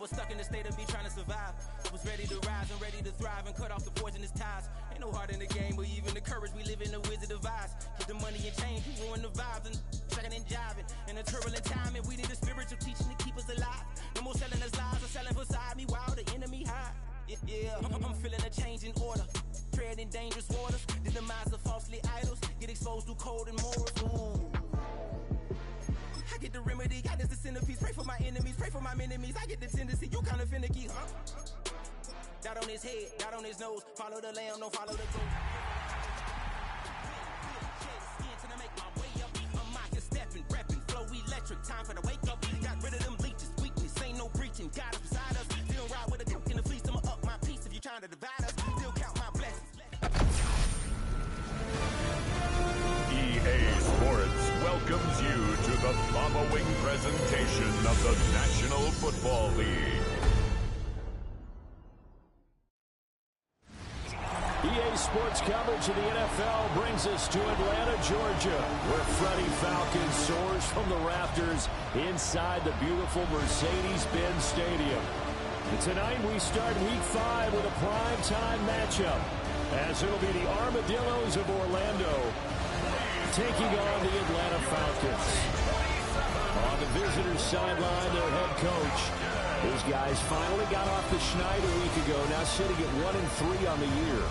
was stuck in the state of me trying to survive. Was ready to rise and ready to thrive and cut off the poisonous ties. Ain't no heart in the game, but even the courage we live in the wizard of Oz. Get the money and change, we ruin the vibes and sucking and jiving. In a turbulent time, and we need a spiritual teaching to keep us alive. No more selling us lies or selling beside me while the enemy hide. Yeah, I'm feeling a change in order. Treading dangerous waters. The demise of falsely idols. Get exposed through code and morals. Ooh. I get the remedy, God is the centerpiece. Pray for my enemies, pray for my enemies. I get the tendency, you kinda finicky, huh? Dot on his head, dot on his nose. Follow the lamb, don't follow the goat. Skin to make my way up. I'm mocking, stepping, repping, flow electric. Time for the wake up. Got rid of them leeches, weakness, ain't no preaching. God is beside us. Still ride with a cook in the fleece. I'ma up my piece if you trying to divide us. Still count my blessings. EA Sports welcomes you to the following presentation of the National Football League. EA Sports coverage of the NFL brings us to Atlanta, Georgia, where Freddie Falcon soars from the rafters inside the beautiful Mercedes-Benz Stadium. And tonight we start Week 5 with a primetime matchup, as it'll be the Armadillos of Orlando taking on the Atlanta Falcons. On the visitors' sideline, their head coach. These guys finally got off the schneid a week ago, now sitting at 1-3 on the year.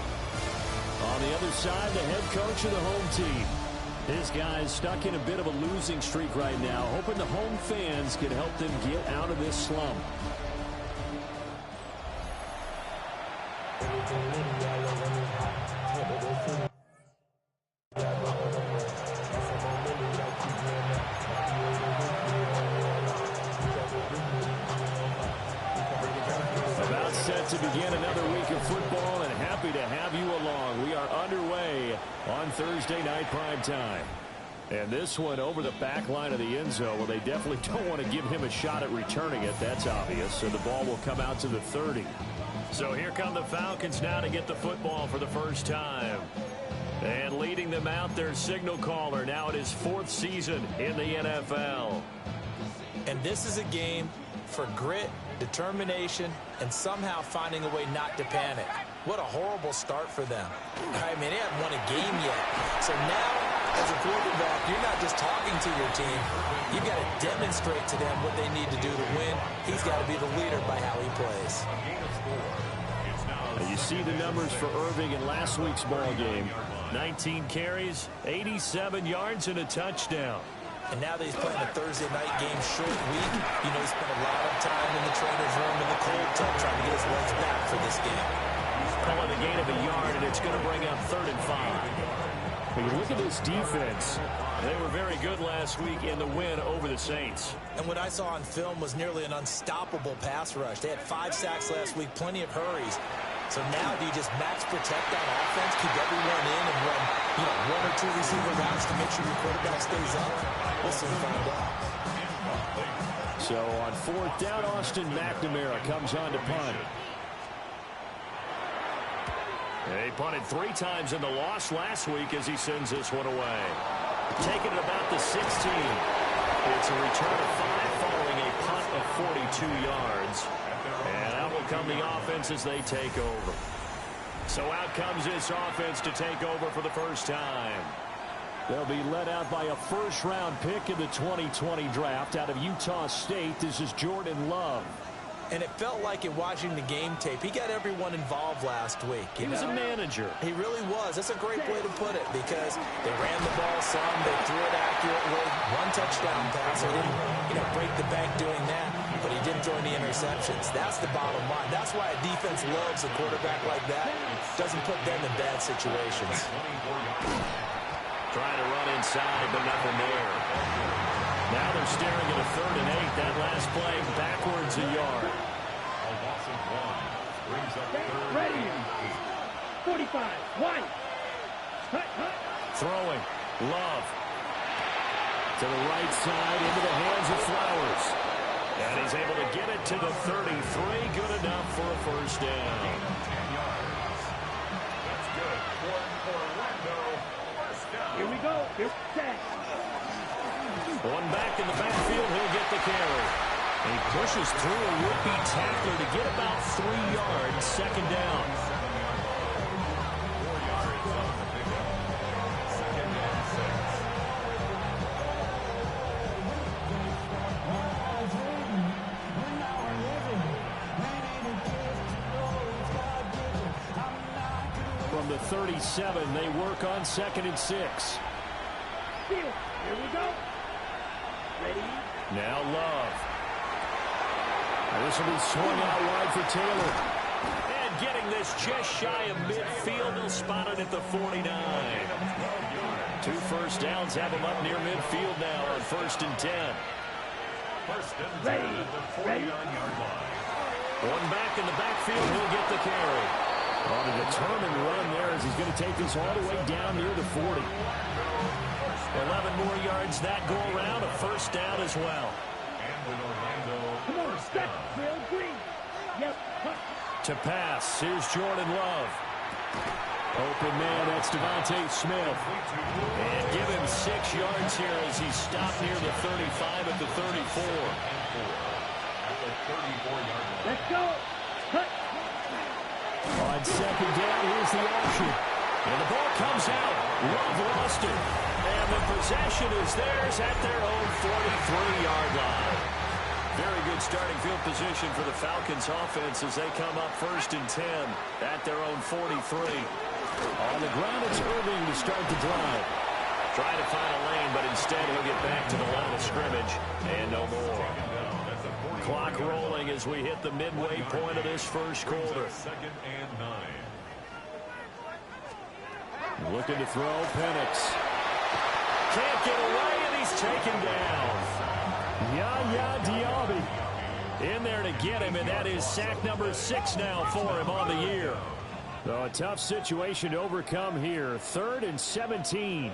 On the other side, the head coach of the home team. His guys stuck in a bit of a losing streak right now, hoping the home fans can help them get out of this slump. To begin another week of football, and happy to have you along. We are underway on Thursday night primetime. And this one over the back line of the end zone. Well, they definitely don't want to give him a shot at returning it. That's obvious. So the ball will come out to the 30. So here come the Falcons now to get the football for the first time. And leading them out, their signal caller, now in his 4th season in the NFL. And this is a game for grit, determination, and somehow finding a way not to panic. What a horrible start for them. I mean, they haven't won a game yet. So now, as a quarterback, you're not just talking to your team. You've got to demonstrate to them what they need to do to win. He's got to be the leader by how he plays. You see the numbers for Irving in last week's ball game. 19 carries, 87 yards, and a touchdown. And now that he's playing a Thursday night game, short week, you know, he spent a lot of time in the trainer's room in the cold tub trying to get his legs back for this game. Calling the gain of a yard, and it's going to bring up 3rd and 5. When you look at this defense, they were very good last week in the win over the Saints. And what I saw on film was nearly an unstoppable pass rush. They had 5 sacks last week, plenty of hurries. So now do you just max protect on offense, keep everyone in, and run, you know, 1 or 2 receiver routes to make sure your quarterback stays up? We'll soon find out. So on 4th down, Austin McNamara comes on to punt. He punted 3 times in the loss last week as he sends this one away. Taking it about the 16. It's a return of 5 following a punt of 42 yards. And out will come the offense as they take over. So out comes this offense to take over for the first time. They'll be led out by a first-round pick in the 2020 draft out of Utah State. This is Jordan Love. And it felt like in watching the game tape, he got everyone involved last week. He was a manager. He really was. That's a great way to put it because they ran the ball some, they threw it accurately, 1 touchdown pass. They didn't, you know, break the bank doing that, but he didn't throw any interceptions. That's the bottom line. That's why a defense loves a quarterback like that. Doesn't put them in bad situations. Trying to run inside, but nothing there. Now they're staring at a 3rd and 8. That last play backwards a yard. Ready. 45. 1. Throwing. Love. To the right side into the hands of Flowers. And he's able to get it to the 33. Good enough for a first down. That's good. For Orlando. First down. Here we go. Here's set. One back in the backfield, he'll get the carry. He pushes through a would-be tackler to get about 3 yards, second down. From the 37, they work on 2nd and 6. Here we go. Ready? Now Love. This will be swung out wide for Taylor. And getting this just shy of midfield. They'll spot it at the 49. 2 first downs have him up near midfield now on 1st and 10. Ready? One back in the backfield. He'll get the carry. On a determined run there as he's going to take this all the way down near the 40. 11 more yards that go around. A first down as well. Come on, step, Will Green. Yep. To pass, here's Jordan Love. Open man, that's Devontae Smith. And give him 6 yards here as he stopped near the 35 at the 34. Let's go. Cut. On 2nd down, here's the option. And the ball comes out. Love lost it. And the possession is theirs at their own 43-yard line. Very good starting field position for the Falcons offense as they come up 1st and 10 at their own 43. On the ground, it's Irving to start the drive. Trying to find a lane, but instead he'll get back to the line of scrimmage and no more. Clock rolling as we hit the midway point of this first quarter. 2nd and 9. Looking to throw, Penix. Can't get away, and he's taken down. Yaya Diaby in there to get him, and that is sack number 6 now for him on the year. So a tough situation to overcome here. 3rd and 17.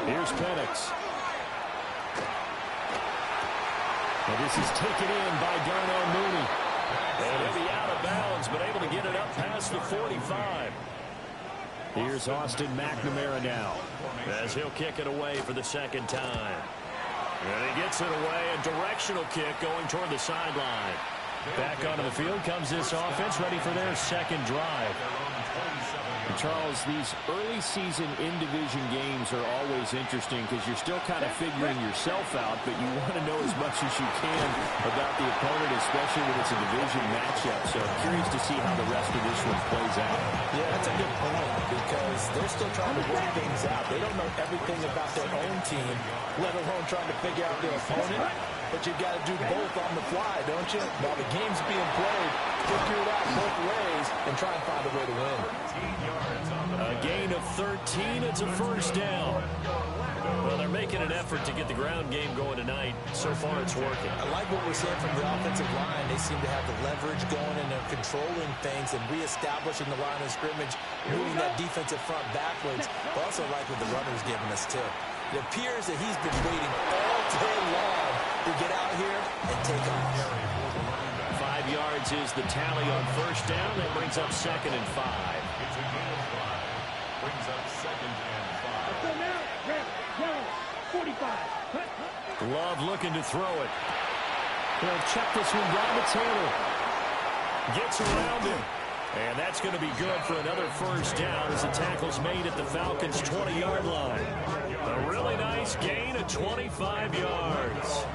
Here's Penix. And this is taken in by Darnell Mooney. And he'll be out of bounds, but able to get it up past the 45. Here's Austin McNamara now, as he'll kick it away for the 2nd time. And he gets it away, a directional kick going toward the sideline. Back onto the field comes this offense, ready for their 2nd drive. And Charles, these early season in-division games are always interesting because you're still kind of figuring yourself out, but you want to know as much as you can about the opponent, especially when it's a division matchup. So I'm curious to see how the rest of this one plays out. Yeah, that's a good point because they're still trying to work things out. They don't know everything about their own team, let alone trying to figure out their opponent. But you've got to do both on the fly, don't you? While the game's being played, figure it out both ways and try and find a way to win. A gain of 13. It's a first down. Well, they're making an effort to get the ground game going tonight. So far, it's working. I like what we're seeing from the offensive line. They seem to have the leverage going and they're controlling things and reestablishing the line of scrimmage, moving that defensive front backwards. But also like what the runner's giving us, too. It appears that he's been waiting all day long to get out here and take off. 5 yards is the tally on first down. That brings up 2nd and 5. It's a gain of 5. Brings up 2nd and 5. Let's go now. Red, yellow, 45. Love looking to throw it. He'll check this one down to Taylor. Gets around him. And that's going to be good for another first down as the tackle's made at the Falcons' 20-yard line. A really nice gain of 25 yards.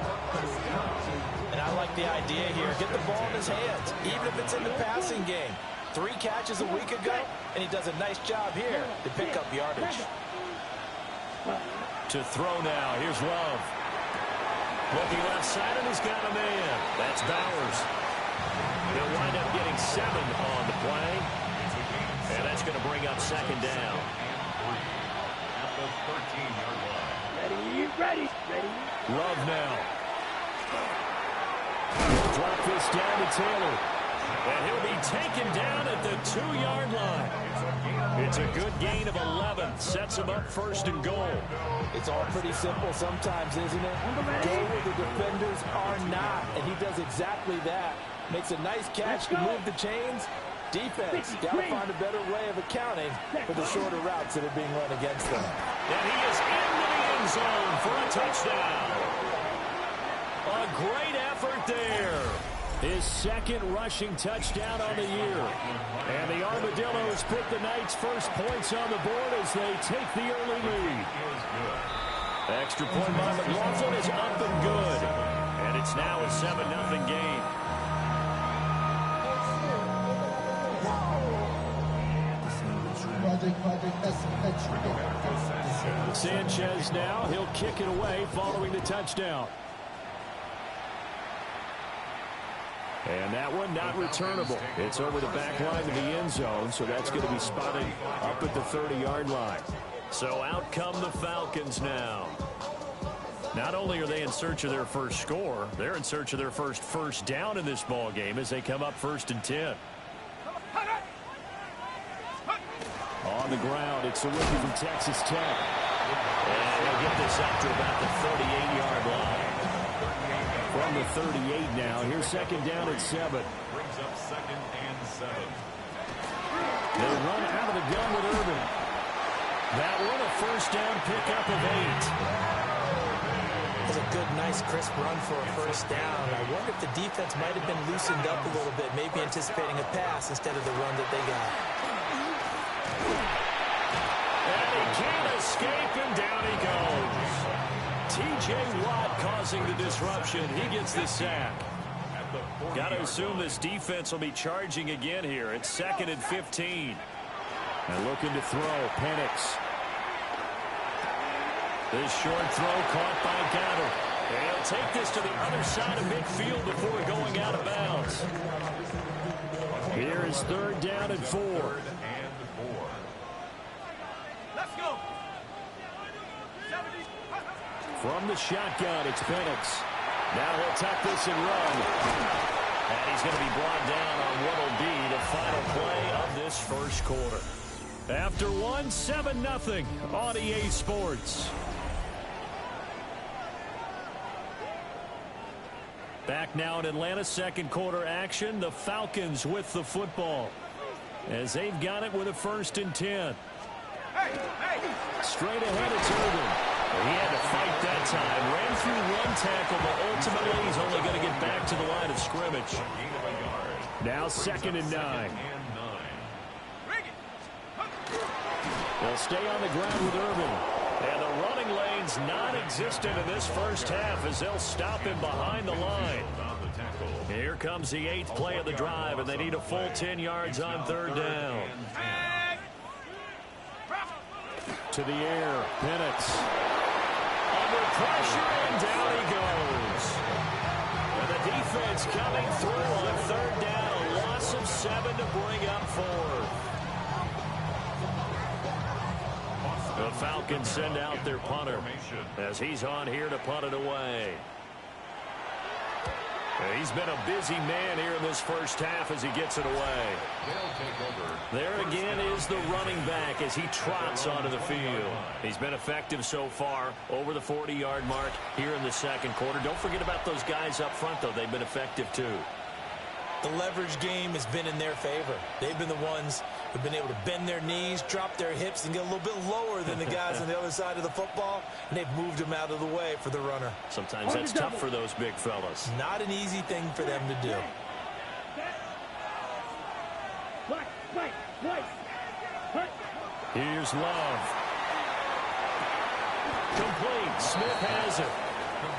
And I like the idea here. Get the ball in his hands, even if it's in the passing game. 3 catches a week ago, and he does a nice job here to pick up yardage. To throw now. Here's Love. Looking left side, and he's got a man. That's Bowers. He'll wind up getting 7 on the play. And that's going to bring up 2nd down. At the 13-yard line. Ready. Love now. He'll drop this down to Taylor. And he'll be taken down at the 2-yard line. It's a good gain of 11. Sets him up 1st and goal. It's all pretty simple sometimes, isn't it? Go where the defenders are not. And he does exactly that. Makes a nice catch to move the chains. Defense, got to find a better way of accounting for the shorter routes that are being run against them. And he is into the end zone for a touchdown. A great effort there. His second rushing touchdown on the year. And the Armadillos put the Knights' first points on the board as they take the early lead. Extra point by McLaughlin is up and good. And it's now a 7-0 game. Sanchez now, he'll kick it away following the touchdown. And that one not returnable. It's over the back line of the end zone, so that's going to be spotted up at the 30-yard line. So out come the Falcons now. Not only are they in search of their first score, they're in search of their first down in this ball game as they come up 1st and 10. On the ground, it's a rookie from Texas Tech. And he'll get this up to about the 38-yard line. From the 38 now, here's 2nd down at 7. Brings up 2nd and 7. They run out of the gun with Urban. That one a 1st down pickup of 8. It was a good, nice, crisp run for a 1st down. I wonder if the defense might have been loosened up a little bit, maybe anticipating a pass instead of the run that they got. And he can't escape, and down he goes. T.J. Watt causing the disruption. He gets the sack. Got to assume this defense will be charging again here. It's 2nd and 15. And looking to throw, Penix. This short throw caught by Goddard. And he'll take this to the other side of midfield before going out of bounds. Here is 3rd down and 4. Let's go. From the shotgun, it's Penix. Now he'll tuck this and run. And he's going to be brought down on what will be the final play of this first quarter. After 7-0 on EA Sports. Back now in Atlanta, 2nd quarter action. The Falcons with the football as they've got it with a 1st and 10. Straight ahead, it's Urban. He had to fight that time. Ran through one tackle, but ultimately he's only going to get back to the line of scrimmage. Now 2nd and 9. They'll stay on the ground with Urban. And the running lane's non-existent in this first half as they'll stop him behind the line. Here comes the 8th play of the drive, and they need a full 10 yards on 3rd down. To the air, Penix. Under pressure, and down he goes. And the defense coming through on 3rd down. A loss of 7 to bring up 4th. The Falcons send out their punter as he's on here to punt it away. He's been a busy man here in this first half as he gets it away. There again is the running back as he trots onto the field. He's been effective so far over the 40-yard mark here in the 2nd quarter. Don't forget about those guys up front, though. They've been effective, too. The leverage game has been in their favor. They've been the ones who've been able to bend their knees, drop their hips, and get a little bit lower than the guys on the other side of the football, and they've moved them out of the way for the runner. Sometimes that's tough for those big fellas. Not an easy thing for them to do. Here's Love. Complete. Smith has it.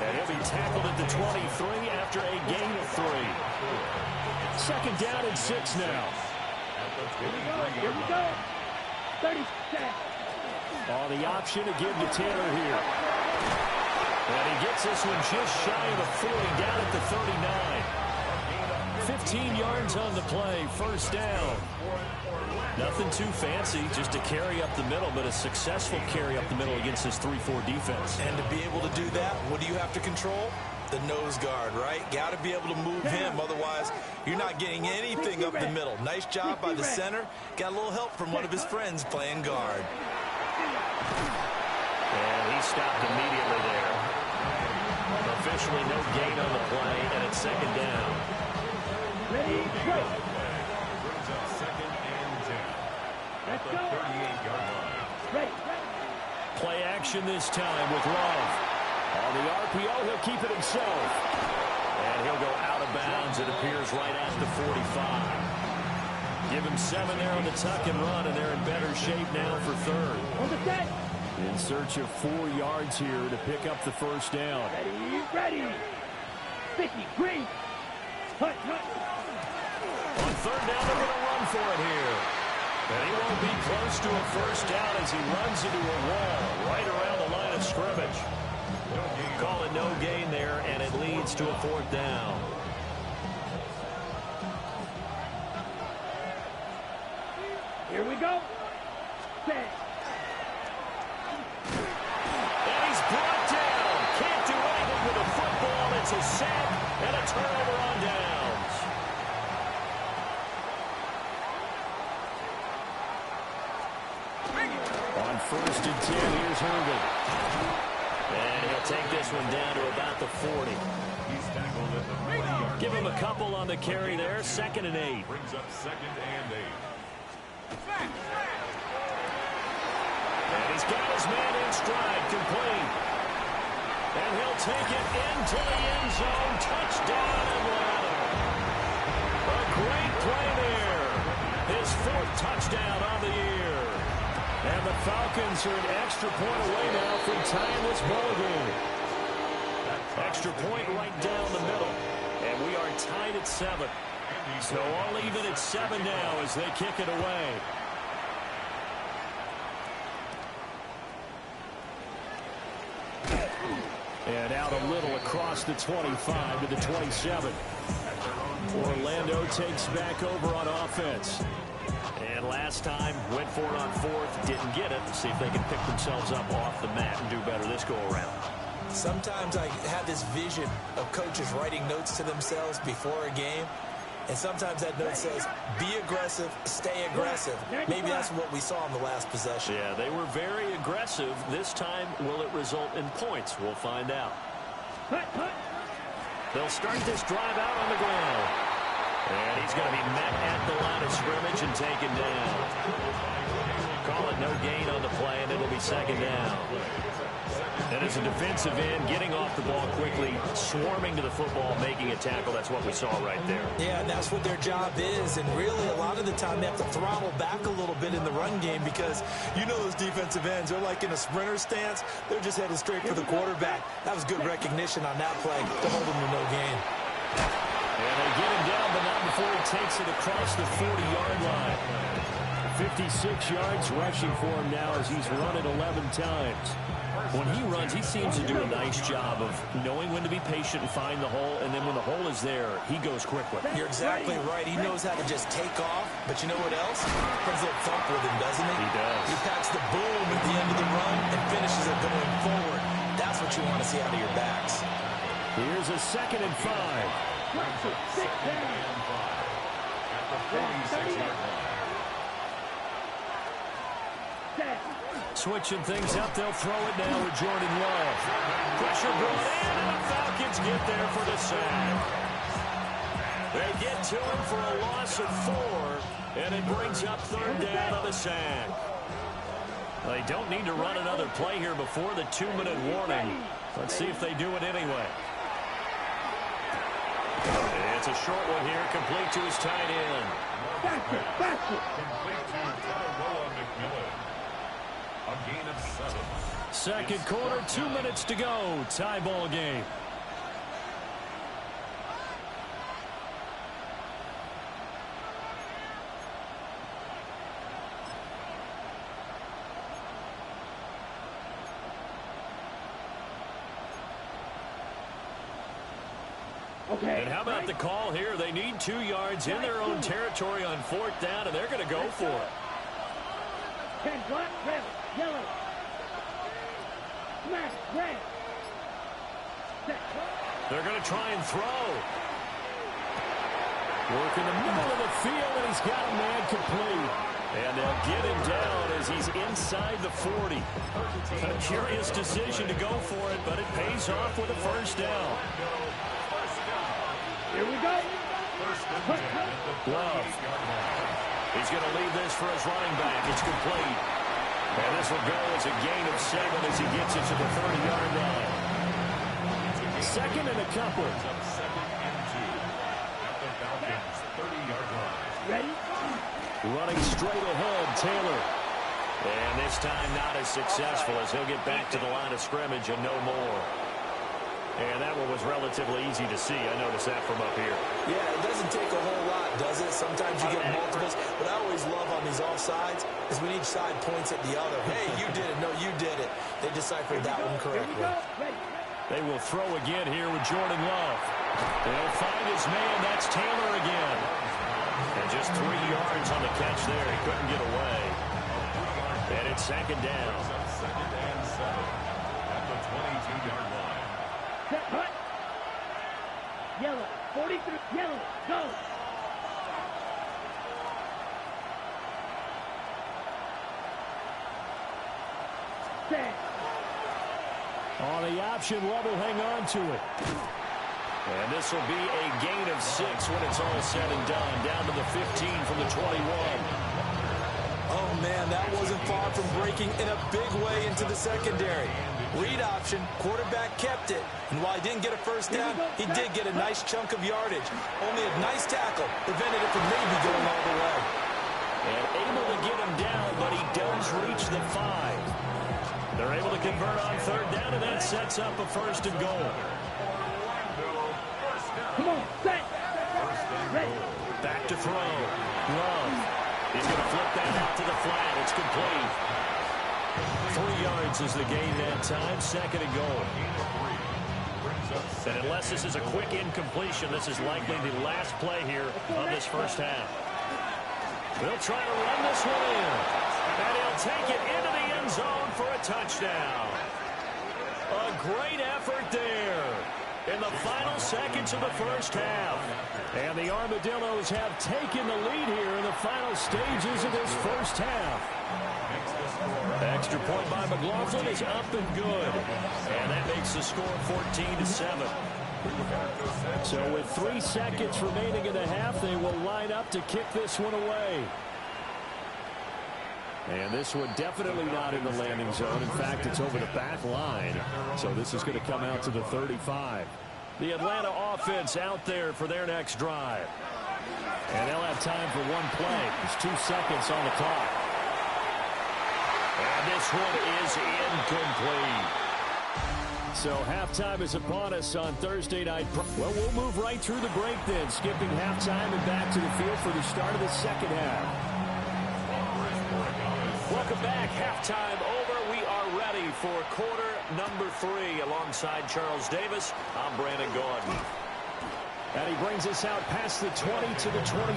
And he'll be tackled at the 23 after a gain of 3. 2nd down and 6 now. Here we go. 30 seconds. Oh, the option to give to Taylor here. And he gets this one just shy of the 40, down at the 39. 15 yards on the play, 1st down. Nothing too fancy, just a carry up the middle, but a successful carry up the middle against this 3-4 defense. And to be able to do that, what do you have to control? The nose guard, right? Got to be able to move him, otherwise you're not getting anything up the middle. Nice job by the center. Got a little help from one of his friends playing guard. And he stopped immediately there. Officially no gain on the play, and it's 2nd down. Ready, go. Brings up 2nd and 10. Let's At the go. 38-yard line. Ready. Play action this time with Love. On the RPO, he'll keep it himself. And he'll go out of bounds, it appears, right at the 45. Give him 7 there on the tuck and run, and they're in better shape now for third. In search of 4 yards here to pick up the first down. Ready. 50, green. Hut. On third down, they're going to run for it here. And he won't be close to a first down as he runs into a wall right around the line of scrimmage. Call it no gain there, and it leads to a 4th down. Here we go. Set. And he's brought down. Can't do anything with the football. It's a sack and a turnover on downs. On 1st and 10, here's Herman. And he'll take this one down to about the 40. Give him a couple on the carry there. 2nd and 8. Brings up 2nd and 8. And he's got his man in stride, complete. And he'll take it into the end zone. Touchdown, Atlanta. A great play there. His 4th touchdown on the year. And the Falcons are an extra point away now from tying this ball game. Extra point right down the middle. And we are tied at 7. So all even at 7 now as they kick it away. And out a little across the 25 to the 27. Orlando takes back over on offense. And last time, went for it on 4th, didn't get it. See if they can pick themselves up off the mat and do better this go-around. Sometimes I have this vision of coaches writing notes to themselves before a game. And sometimes that note says, be aggressive, stay aggressive. Maybe that's what we saw in the last possession. Yeah, they were very aggressive. This time, will it result in points? We'll find out. They'll start this drive out on the ground. And he's going to be met at the line of scrimmage and taken down. Call it no gain on the play, and it'll be 2nd down. And as a defensive end, getting off the ball quickly, swarming to the football, making a tackle, that's what we saw right there. Yeah, and that's what their job is. And really, a lot of the time, they have to throttle back a little bit in the run game because you know those defensive ends, they're like in a sprinter stance. They're just headed straight for the quarterback. That was good recognition on that play to hold them to no gain. And they get him down, but not before he takes it across the 40-yard line. 56 yards rushing for him now as he's run it 11 times. When he runs, he seems to do a nice job of knowing when to be patient and find the hole, and then when the hole is there, he goes quickly. You're exactly right. He knows how to just take off, but you know what else? Has a little thump with him, doesn't he? He does. He packs the boom at the end of the run and finishes it going forward. That's what you want to see out of your backs. Here's a 2nd and 5. At the 46-yard line. Switching things up, they'll throw it now with Jordan Love. Pressure brought in, and the Falcons get there for the sack. They get to him for a loss of 4, and it brings up 3rd down on the sack. They don't need to run another play here before the 2-minute warning. Let's see if they do it anyway. It's a short one here, complete to his tight end. Complete to Tararoa McMillan. A gain of 7. 2nd quarter, 2 minutes to go. Tie ball game. Okay. And how about the call here? They need 2 yards in their own territory on 4th down, and they're going to go for it. 10 black, red, yellow. Smash, red. Set. They're going to try and throw. Work in the middle of the field, and he's got a man complete. And they'll get him down as he's inside the 40. A curious decision to go for it, but it pays off with a 1st down. Here we go. Love. He's going to leave this for his running back. It's complete. And this will go as a gain of 7 as he gets it to the 30-yard line. second and a couple. Second and 2 at the Falcons' 30-yard line. Ready? Running straight ahead, Taylor. And this time not as successful as he'll get back to the line of scrimmage and no more. And that one was relatively easy to see. I noticed that from up here. Yeah, it doesn't take a whole lot, does it? Sometimes you get multiples. What I always love on these offsides is when each side points at the other. Hey, you did it. No, you did it. They deciphered that one correctly. They will throw again here with Jordan Love. They'll find his man. That's Taylor again. And just 3 yards on the catch there. He couldn't get away. And it's second down. Second and 7 at the 22-yard line. Set, hut. Yellow. 43. Yellow. Go. Set. On the option, Love will hang on to it. And this will be a gain of 6 when it's all said and done. Down to the 15 from the 21. Oh, man, that wasn't far from breaking in a big way into the secondary. Read option, quarterback kept it. And while he didn't get a first down, he did get a nice chunk of yardage. Only a nice tackle prevented it from maybe going all the way. And able to get him down, but he does reach the 5. They're able to convert on third down, and that sets up a first and goal. Come on, set. Ready. Back to throw. Love. He's going to flip that out to the flat. It's complete. 3 yards is the gain that time. Second and goal. And unless this is a quick incompletion, this is likely the last play here of this first half. They'll try to run this one in. And he'll take it into the end zone for a touchdown. A great effort there in the final seconds of the first half. And the Armadillos have taken the lead here in the final stages of this first half. Extra point by McLaughlin is up and good. And that makes the score 14-7. So with 3 seconds remaining in the half, they will line up to kick this one away. And this one definitely not in the landing zone. In fact, it's over the back line. So this is going to come out to the 35. The Atlanta offense out there for their next drive. And they'll have time for one play. There's 2 seconds on the clock. And this one is incomplete. So halftime is upon us on Thursday night. Well, we'll move right through the break then, skipping halftime and back to the field for the start of the second half. Welcome back. Halftime over. We are ready for quarter number 3 alongside Charles Davis. I'm Brandon Gaudin. And he brings us out past the 20 to the 24.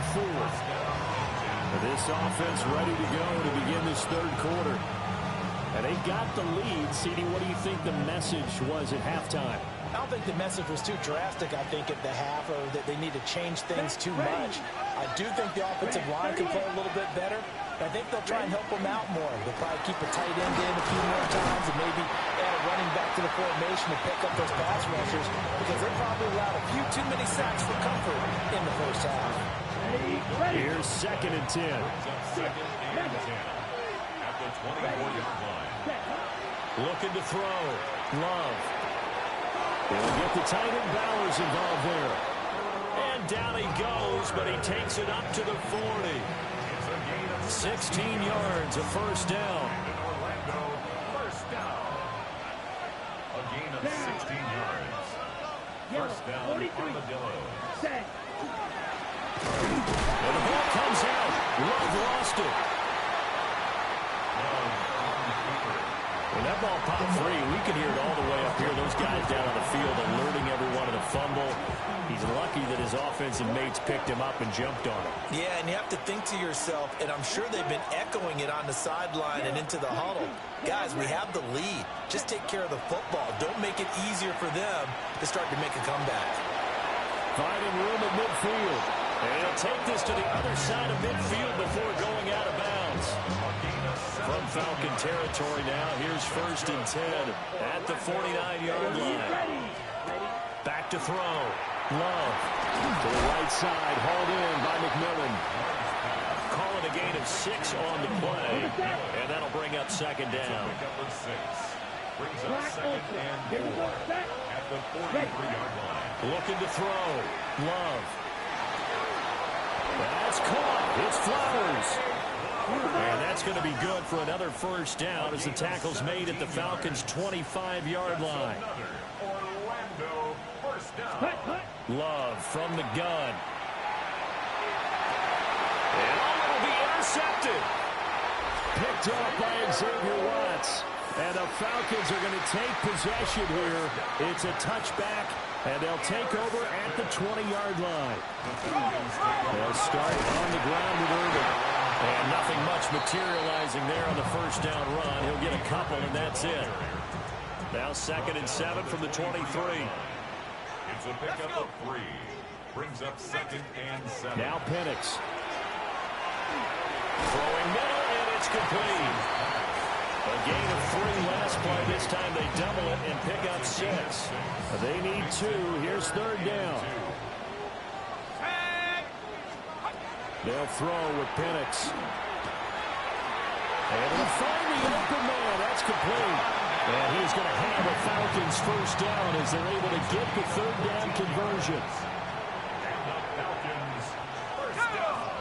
This offense ready to go to begin this third quarter. And they got the lead. CD, what do you think the message was at halftime? I don't think the message was too drastic, I think, at the half, or that they need to change things too much. I do think the offensive line can play a little bit better. I think they'll try and help them out more. They'll probably keep a tight end in a few more times and maybe add a running back to the formation to pick up those pass rushers, because they probably allowed a few too many sacks for comfort in the first half. Here's second and 10. Second and 10 at the 24-yard line. Looking to throw. Love. They'll get the tight end Bowers involved there. And down he goes, but he takes it up to the 40. 16 yards, a first down. Orlando, first down. A gain of 16 yards. First down, Armadillos. And the ball comes out. Love lost it. When that ball popped free, we could hear it all the way up here. Those guys down on the field alerting everyone of the fumble. He's lucky that his offensive mates picked him up and jumped on him. Yeah, and you have to think to yourself, and I'm sure they've been echoing it on the sideline and into the huddle. Guys, we have the lead. Just take care of the football. Don't make it easier for them to start to make a comeback. Finding room at midfield. And he'll take this to the other side of midfield before going out of bounds. From Falcon territory now, here's first and 10 at the 49-yard line. Back to throw. Love to the right side, hauled in by McMillan. Calling a gain of 6 on the play, and that'll bring up second down. Brings up second and 4 at the 43-yard line. Looking to throw. Love. That's caught. It's Flowers. And that's going to be good for another first down as the tackle's made at the Falcons' 25-yard line. Orlando, first down. Love from the gun. And will be intercepted. Picked up by Xavier Watts. And the Falcons are going to take possession here. It's a touchback, and they'll take over at the 20-yard line. They'll start on the ground with Irvin. And nothing much materializing there on the first down run. He'll get a couple, and that's it. Now 2nd and 7 from the 23. It's a pickup of 3. Brings up 2nd and 7. Now Penix. Throwing middle, and it's complete. A gain of 3 last play. This time they double it and pick up 6. They need 2. Here's 3rd down. They'll throw with Penix. And they'll find the open man. That's complete. And he's going to have a Falcons first down as they're able to get the 3rd down conversion. And the Falcons first down.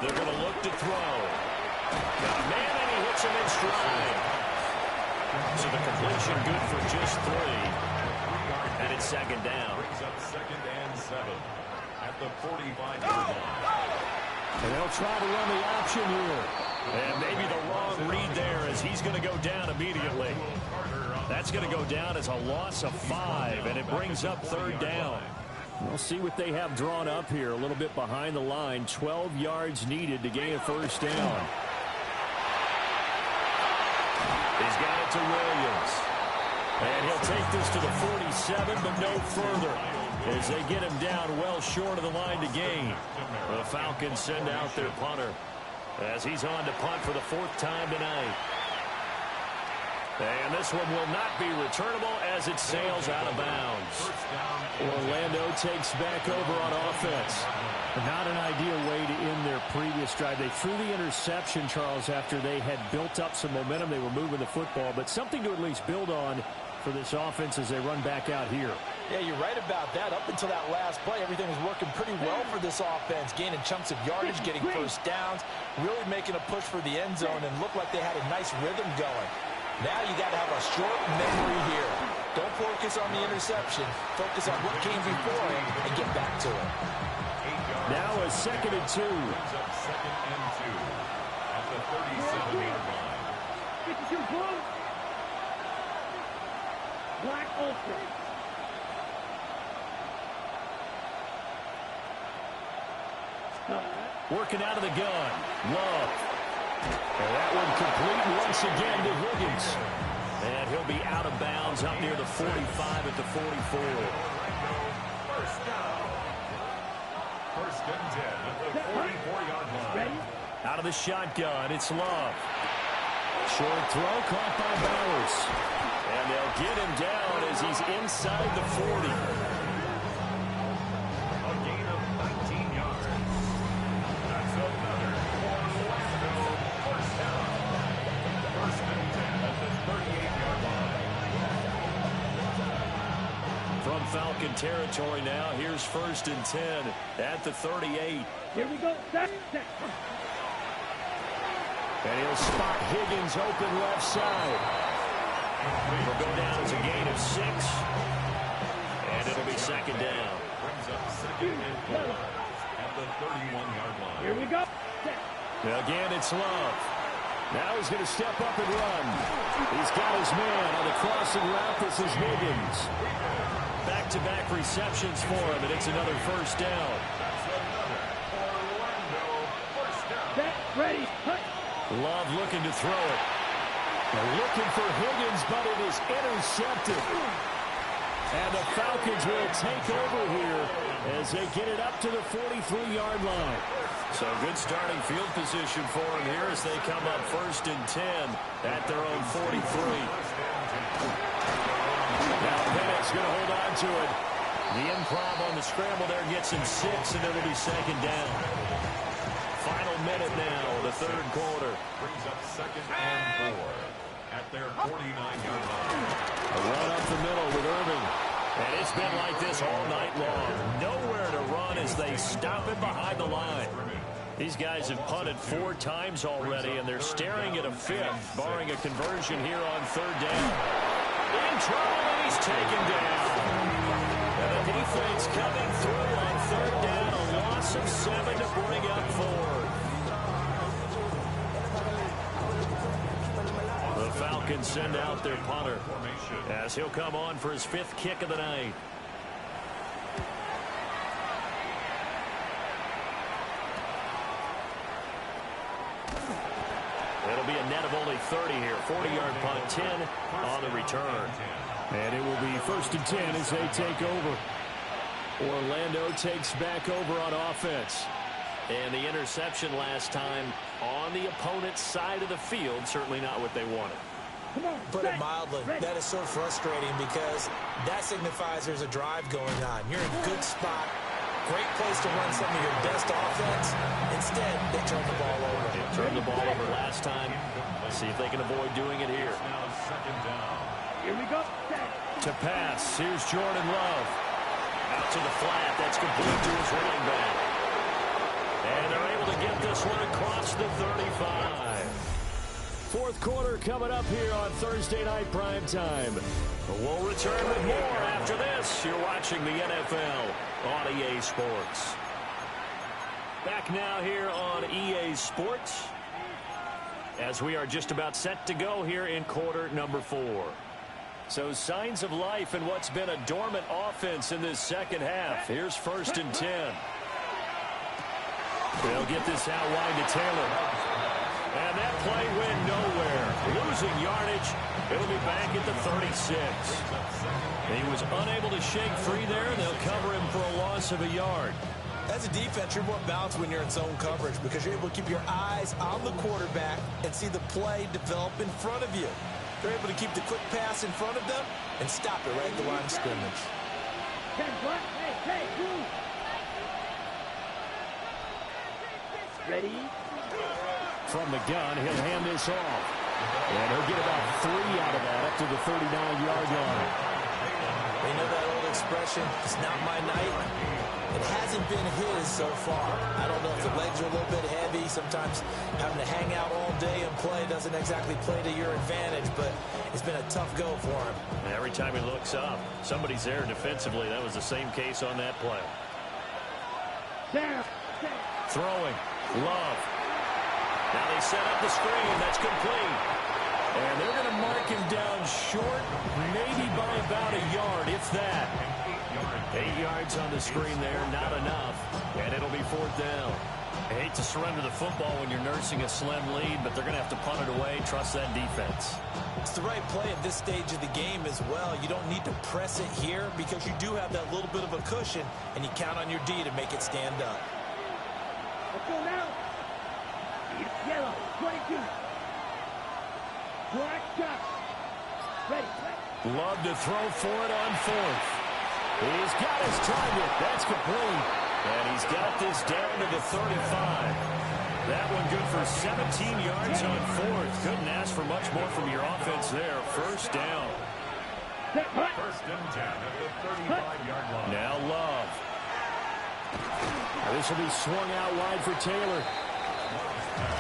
They're going to look to throw. Got a man, and he hits him in stride. So the completion good for just 3. And it's 2nd down. Brings up 2nd and 7 at the 45-yard line. And they'll try to run the option here. And maybe the wrong read there as he's going to go down immediately. That's going to go down as a loss of 5, and it brings up 3rd down. We'll see what they have drawn up here. A little bit behind the line. 12 yards needed to gain a first down. He's got it to Williams. And he'll take this to the 47, but no further, as they get him down well short of the line to gain. The Falcons send out their punter as he's on to punt for the 4th time tonight. And this one will not be returnable as it sails out of bounds. Orlando takes back over on offense. Not an ideal way to end their previous drive. They threw the interception, Charles, after they had built up some momentum. They were moving the football, but something to at least build on for this offense as they run back out here. Yeah, you're right about that. Up until that last play, everything was working pretty well for this offense, gaining chunks of yardage, getting first downs, really making a push for the end zone, and looked like they had a nice rhythm going. Now you got to have a short memory here. Don't focus on the interception. Focus on what came before it and get back to it. Now a 2nd and 2. Brings up 2nd and 2 at the 37-yard line. 52 blue. Black ultra. Working out of the gun. Love. And that one complete once again to Higgins. And he'll be out of bounds up near the 45 at the 44. First down. 1st and 10 at the 44-yard line. Out of the shotgun, it's Love. Short throw caught by Bowers. And they'll get him down as he's inside the 40. A gain of 19 yards. That's another Orlando first down. 1st and 10 at the 38-yard line. From Falcon territory now, here's 1st and 10 at the 38. Here we go. Set. And he'll spot Higgins open left side. It'll go down as a gain of 6. And it'll be 2nd down. Brings up 2nd and 4 at the 31-yard line. Here we go. Again, it's Love. Now he's going to step up and run. He's got his man on the crossing route. This is Higgins. Back-to-back receptions for him, and it's another first down. That's another Orlando first down. Set. Ready. Cut. Love looking to throw it. They're looking for Higgins, but it is intercepted. And the Falcons will take over here as they get it up to the 43-yard line. So good starting field position for them here as they come up 1st and 10 at their own 43. Now Penix going to hold on to it. The improv on the scramble there gets him 6, and it'll be 2nd down. Final minute now, the 3rd quarter. Brings up 2nd and 4. at their 49-yard line. A run up the middle with Irving. And it's been like this all night long. Nowhere to run as they stop him behind the line. These guys have punted 4 times already, and they're staring at a 5th, barring a conversion here on 3rd down. In trouble, and he's taken down. And the defense coming through on 3rd down, a loss of 7 to bring up 4. The Falcons send out their punter as he'll come on for his 5th kick of the night. It'll be a net of only 30 here. 40-yard punt, 10 on the return. And it will be 1st and 10 as they take over. Orlando takes back over on offense. And the interception last time on the opponent's side of the field, certainly not what they wanted. Put it mildly, that is so frustrating because that signifies there's a drive going on. You're in a good spot, great place to run some of your best offense. Instead, they turn the ball over. They turned the ball over last time. See if they can avoid doing it here. Now 2nd down. Here we go. To pass, here's Jordan Love. Out to the flat, that's complete to his running back. And they're able to get this one across the 35. 4th quarter coming up here on Thursday Night Prime Time. We'll return with more after this. You're watching the NFL on EA Sports. Back now here on EA Sports as we are just about set to go here in quarter number 4. So signs of life in what's been a dormant offense in this second half. Here's 1st and 10. They'll get this out wide to Taylor. And that play went nowhere. Losing yardage. It'll be back at the 36. He was unable to shake free there. They'll cover him for a loss of a yard. As a defense, you're more balanced when you're in zone coverage because you're able to keep your eyes on the quarterback and see the play develop in front of you. You're able to keep the quick pass in front of them and stop it right at the line of scrimmage. Hey, move. Ready? From the gun, he'll hand this off. And he'll get about 3 out of that up to the 39-yard line. You know that old expression, it's not my night. It hasn't been his so far. I don't know if the legs are a little bit heavy. Sometimes having to hang out all day and play doesn't exactly play to your advantage, but it's been a tough go for him. And every time he looks up, somebody's there defensively. That was the same case on that play. Throwing. Love. Now they set up the screen. That's complete. And they're going to mark him down short, maybe by about a yard, if that. 8 yards on the screen there, not enough. And it'll be 4th down. I hate to surrender the football when you're nursing a slim lead, but they're going to have to punt it away. Trust that defense. It's the right play at this stage of the game as well. You don't need to press it here because you do have that little bit of a cushion, and you count on your D to make it stand up. Let's go now. Yellow, 22. Black shot. Ready. Love to throw for it on 4th. He's got his target. That's complete. And he's got this down to the 35. That one good for 17 yards on 4th. Couldn't ask for much more from your offense there. 1st down. 1st and 10 at the 35-yard line. Now Love. This will be swung out wide for Taylor.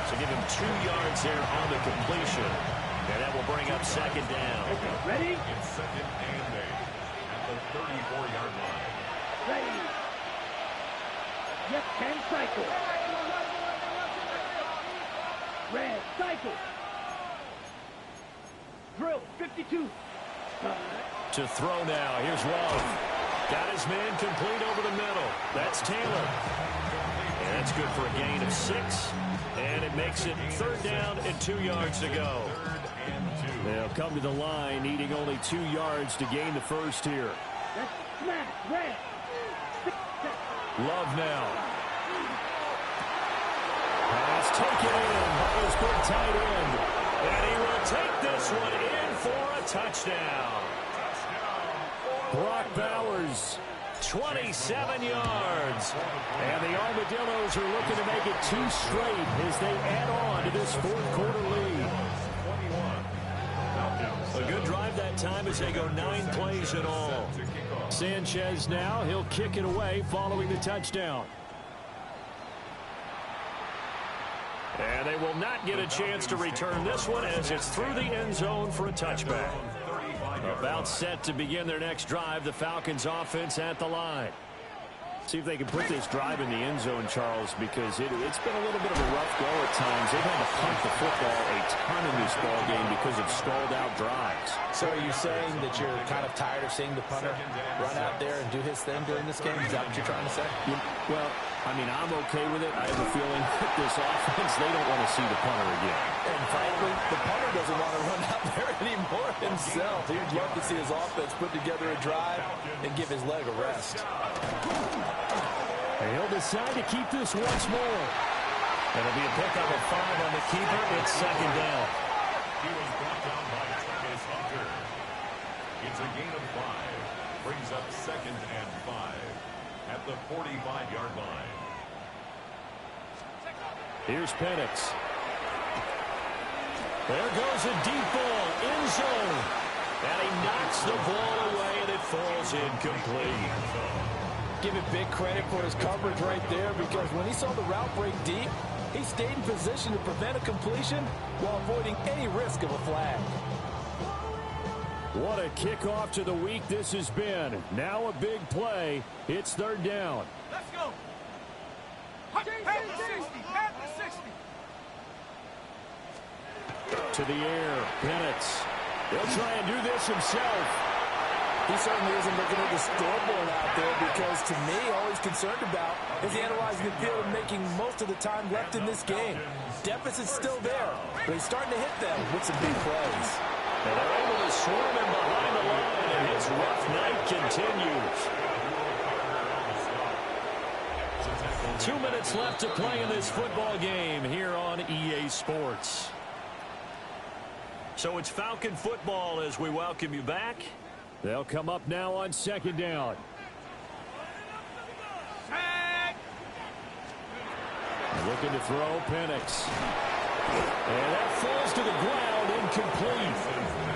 So give him 2 yards there on the completion. And that will bring up 2nd down. Ready? It's 2nd and 8 at the 34-yard line. Ready. Left hand cycle. Red cycle. Drill 52. To throw now. Here's Love. Got his man complete over the middle. That's Taylor. And that's good for a gain of 6. And it makes it 3rd down and 2 yards to go. 3rd and 2. They'll come to the line, needing only 2 yards to gain the 1st here. That's smash. Red. Love now. Pass taken in by his big tight end. And he will take this one in for a touchdown. Brock Bowers, 27 yards. And the Armadillos are looking to make it 2 straight as they add on to this 4th quarter lead. time as they go 9 plays in all. Sanchez now, he'll kick it away following the touchdown. And they will not get a chance to return this one as it's through the end zone for a touchback. About set to begin their next drive, the Falcons offense at the line. See if they can put this drive in the end zone, Charles, because it's been a little bit of a rough go at times. They've had to punt the football a ton in this ball game because of stalled-out drives. So are you saying that you're kind of tired of seeing the punter run out there and do his thing during this game? Is that what you're trying to say? Well, I mean, I'm okay with it. I have a feeling that this offense, they don't want to see the punter again. And frankly, the punter doesn't want to run out there anymore himself. He'd love to see his offense put together a drive and give his leg a rest. He'll decide to keep this once more. It'll be a pickup of 5 on the keeper. It's second down. He was brought down by Travis Hunter. It's a gain of 5. Brings up 2nd and 5 at the 45-yard line. Here's Penix. There goes a deep ball, end zone. And he knocks the ball away, and it falls incomplete. Give it big credit for his coverage right there, because when he saw the route break deep, he stayed in position to prevent a completion while avoiding any risk of a flag. What a kickoff to the week this has been. Now a big play. It's third down. Let's go. Pat the 60. Pat the 60. To the air. Penix. He'll try and do this himself. He certainly isn't looking at the scoreboard out there, because to me, all he's concerned about is analyzing the field and making most of the time left in this game. Deficit's still there, but he's starting to hit them with some big plays. And they're able to swarm him behind the line, and his rough night continues. 2 minutes left to play in this football game here on EA Sports. So it's Falcon football as we welcome you back. They'll come up now on second down. Looking to throw, Penix. And that falls to the ground, incomplete.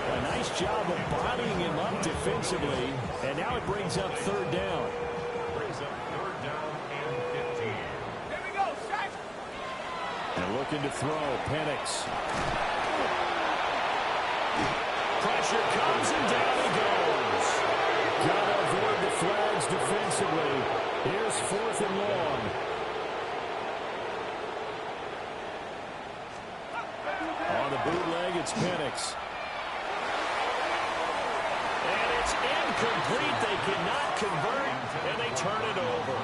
A nice job of bodying him up defensively. And now it brings up third down. Brings up 3rd down and 15. Here we go, Shaq. And looking to throw, Penix. Pressure comes and down he goes. Got to avoid the flags defensively. Here's 4th and long. On the bootleg, it's Penix. And it's incomplete. They cannot convert, and they turn it over.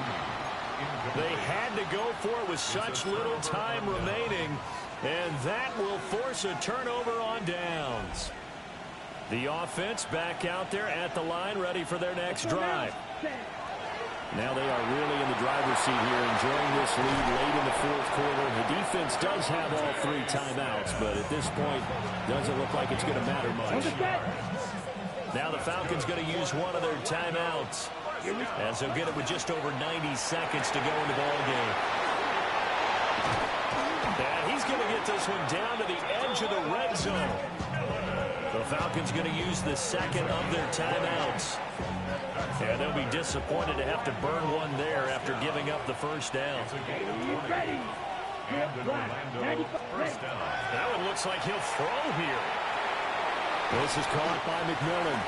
They had to go for it with such little time remaining, and that will force a turnover on downs. The offense back out there at the line, ready for their next drive. Now they are really in the driver's seat here, enjoying this lead late in the 4th quarter. The defense does have all 3 timeouts, but at this point, doesn't look like it's going to matter much. Now the Falcons going to use one of their timeouts, as they'll get it with just over 90 seconds to go in the ball game. And he's going to get this one down to the edge of the red zone. The Falcons going to use the second of their timeouts. And they'll be disappointed to have to burn one there after giving up the first down. That one looks like he'll throw here. This is caught by McMillan.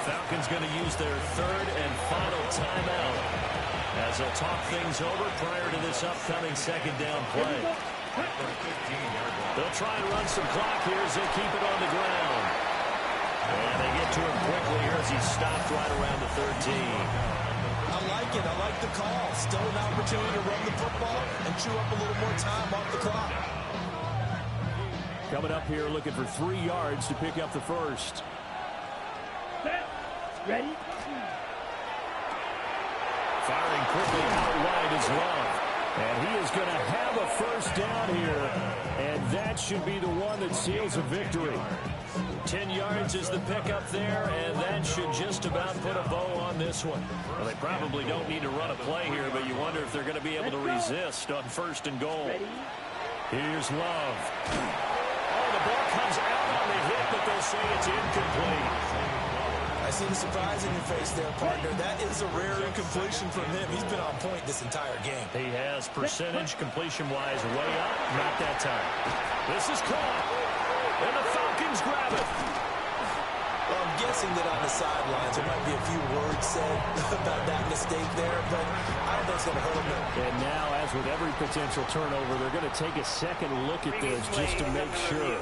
Falcons going to use their 3rd and final timeout as they'll talk things over prior to this upcoming second down play. They'll try and run some clock here as they keep it on the ground. And they get to him quickly here as he's stopped right around the 13. I like it. I like the call. Still an opportunity to run the football and chew up a little more time off the clock. Coming up here looking for 3 yards to pick up the first. Set. Ready? Firing quickly out wide is Love. And he is going to have a first down here. And that should be the one that seals a victory. 10 yards is the pickup there, and that should just about put a bow on this one. Well, they probably don't need to run a play here, but you wonder if they're going to be able to resist on 1st and goal. Here's Love. Oh, the ball comes out on the hit, but they'll say it's incomplete. I see the surprise in your face there, partner. That is a rare incompletion from him. He's been on point this entire game. He has percentage completion-wise way up. Not that time. This is caught. And the Falcons grab it. Well, I'm guessing that on the sidelines there might be a few words said about that mistake there, but I don't think it's going to hurt him. And now, as with every potential turnover, they're going to take a second look at this just to make sure.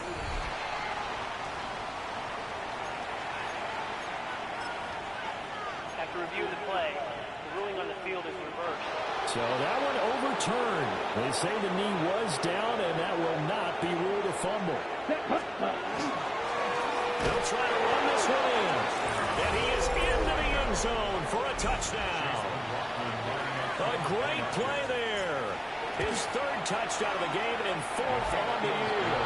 After reviewing the play, the ruling on the field is reversed. So that one overturned. They say the knee was down, and that will not be ruled a fumble. They'll try to run this one in. And he is into the end zone for a touchdown. A great play there. His third touchdown of the game and fourth on the year.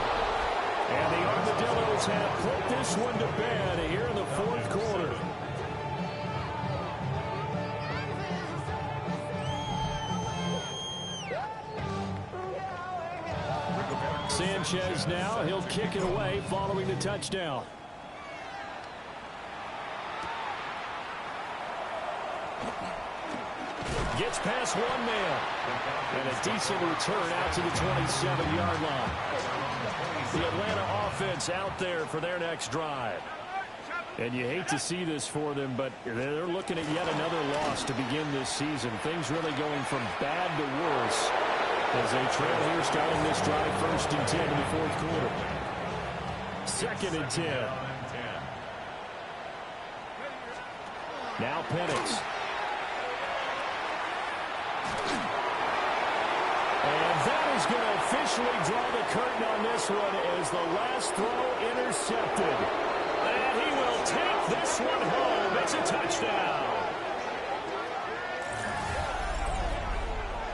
And the Armadillos have put this one to bed here in the fourth quarter. Sanchez now, he'll kick it away following the touchdown. Gets past one man. And a decent return out to the 27-yard line. The Atlanta offense out there for their next drive. And you hate to see this for them, but they're looking at yet another loss to begin this season. Things really going from bad to worse as they trail here starting this drive 1st and 10 in the fourth quarter. 2nd and 10. Now Penix. And that is going to officially draw the curtain on this one as the last throw intercepted. And he will take this one home. It's a touchdown.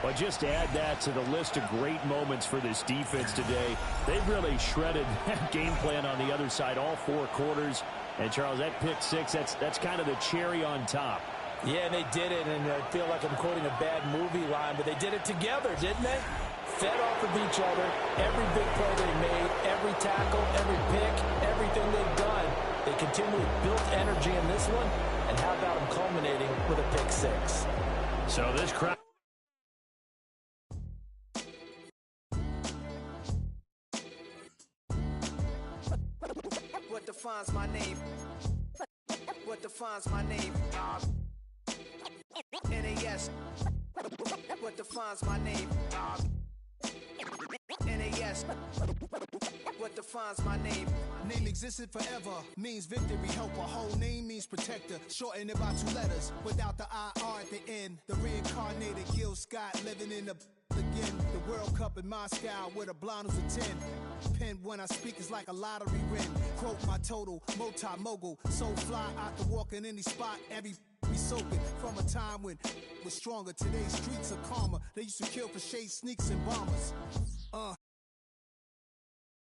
Well, just add that to the list of great moments for this defense today. They've really shredded that game plan on the other side all 4 quarters. And, Charles, that pick 6, that's kind of the cherry on top. Yeah, and they did it, and I feel like I'm quoting a bad movie line, but they did it together, didn't they? Fed off of each other, every big play they made, every tackle, every pick, everything they've done. They continually built energy in this one, and how about them culminating with a pick 6? So this crowd... What defines my name? What defines my name? NAS. What defines my name? NAS. What defines my name? Name existed forever, means victory, helper. Whole name means protector. Shortened it by 2 letters, without the IR at the end. The reincarnated Gil Scott living in the again. The World Cup in Moscow with a blind who's a 10. Pen when I speak is like a lottery win. Quote my total, multi-mogul. So fly, I can walk in any spot, every be soaking. From a time when was stronger. Today's streets are calmer. They used to kill for shade sneaks and bombers.